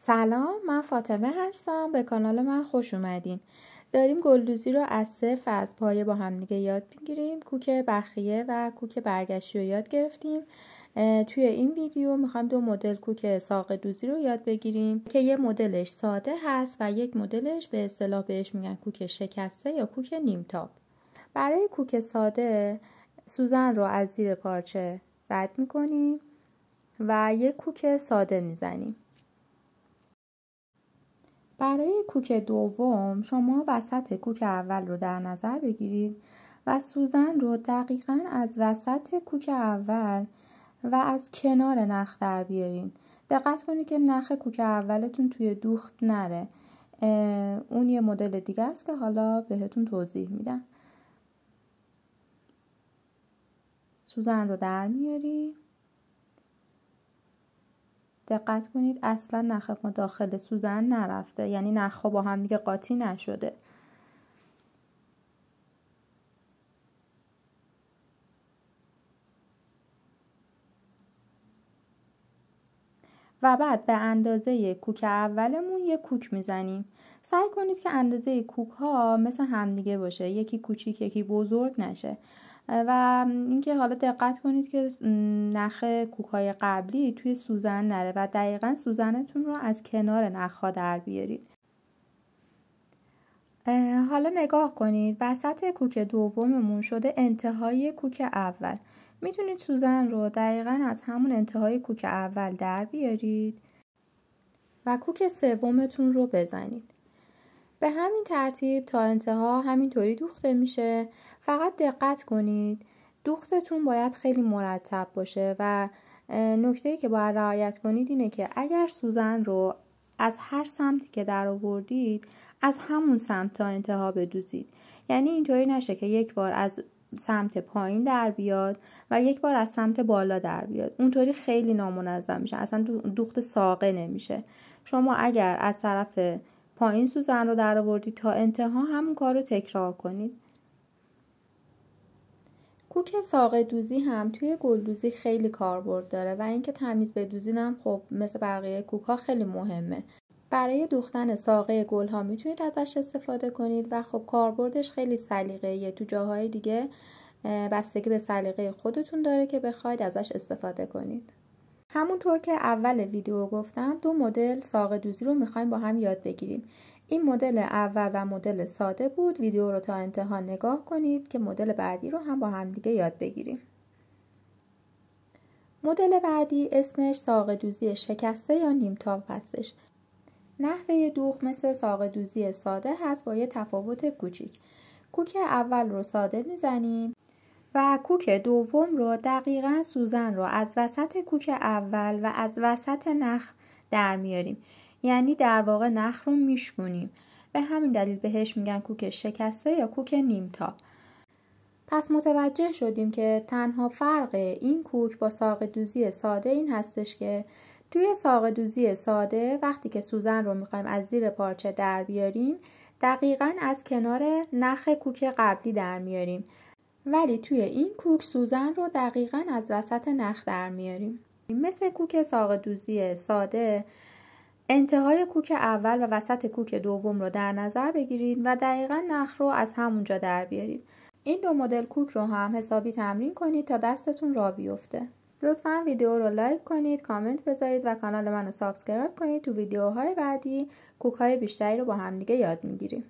سلام، من فاطمه هستم. به کانال من خوش اومدین. داریم گلدوزی رو از صفر از پایه با هم دیگه یاد میگیریم. کوک بخیه و کوک برگشتی رو یاد گرفتیم. توی این ویدیو میخوایم دو مدل کوک ساق دوزی رو یاد بگیریم که یه مدلش ساده هست و یک مدلش به اصطلاح بهش میگن کوک شکسته یا کوک نیمتاب. برای کوک ساده سوزن رو از زیر پارچه رد میکنیم و یک کوک ساده میزنیم. برای کوک دوم شما وسط کوک اول رو در نظر بگیرید و سوزن رو دقیقاً از وسط کوک اول و از کنار نخ در بیارین. دقت کنید که نخ کوک اولتون توی دوخت نره. اون یه مدل دیگه است که حالا بهتون توضیح میدم. سوزن رو در میاریم. دقت کنید اصلا نخ ما داخل سوزن نرفته، یعنی نخ‌ها با هم دیگه قاطی نشده. و بعد به اندازه کوک اولمون یک کوک میزنیم. سعی کنید که اندازه کوک ها مثل همدیگه باشه، یکی کوچیک یکی بزرگ نشه. و اینکه حالا دقت کنید که نخ کوک های قبلی توی سوزن نره و دقیقاً سوزنتون رو از کنار نخ ها در بیارید. حالا نگاه کنید وسط کوک دوممون شده انتهای کوک اول. میتونید سوزن رو دقیقاً از همون انتهای کوک اول در بیارید و کوک سومتون رو بزنید. به همین ترتیب تا انتها همینطوری دوخته میشه. فقط دقت کنید دوختتون باید خیلی مرتب باشه و نکته‌ای که باید رعایت کنید اینه که اگر سوزن رو از هر سمتی که در آوردید از همون سمت تا انتها بدوزید. یعنی اینطوری نشه که یک بار از سمت پایین در بیاد و یک بار از سمت بالا در بیاد. اونطوری خیلی نامنظم میشه، اصلا دوخت ساقه نمیشه. شما اگر از طرف پایین سوزن رو در آوردید تا انتها همون کار رو تکرار کنید. کوک ساقه دوزی هم توی گلدوزی خیلی کاربرد داره و اینکه تمیز بدوزین هم خب مثل بقیه کوک ها خیلی مهمه. برای دوختن ساقه گل ها میتونید ازش استفاده کنید و خب کاربردش خیلی سلیقه‌ایه. تو جاهای دیگه بستگی به سلیقه خودتون داره که بخواید ازش استفاده کنید. همونطور که اول ویدیو گفتم دو مدل ساقه دوزی رو میخوایم با هم یاد بگیریم. این مدل اول و مدل ساده بود. ویدیو رو تا انتها نگاه کنید که مدل بعدی رو هم با هم دیگه یاد بگیریم. مدل بعدی اسمش ساقه دوزی شکسته یا نیمتاب هستش. نحوه دوخت مثل ساقه دوزی ساده هست با یه تفاوت کوچیک. کوک اول رو ساده میزنیم و کوک دوم رو دقیقاً سوزن رو از وسط کوک اول و از وسط نخ در میاریم. یعنی در واقع نخ رو میشکنیم. به همین دلیل بهش میگن کوک شکسته یا کوک نیمتاب. پس متوجه شدیم که تنها فرق این کوک با ساقه دوزی ساده این هستش که توی ساقه دوزی ساده وقتی که سوزن رو میخوایم از زیر پارچه در بیاریم دقیقاً از کنار نخ کوک قبلی در میاریم. ولی توی این کوک سوزن رو دقیقاً از وسط نخ در میاریم. مثل کوک ساقه دوزی ساده انتهای کوک اول و وسط کوک دوم رو در نظر بگیرید و دقیقاً نخ رو از همونجا در بیارید. این دو مدل کوک رو هم حسابی تمرین کنید تا دستتون راه بیفته. لطفاً ویدیو رو لایک کنید، کامنت بذارید و کانال منو سابسکرایب کنید. تو ویدیوهای بعدی کوک های بیشتری رو با هم دیگه یاد میگیریم.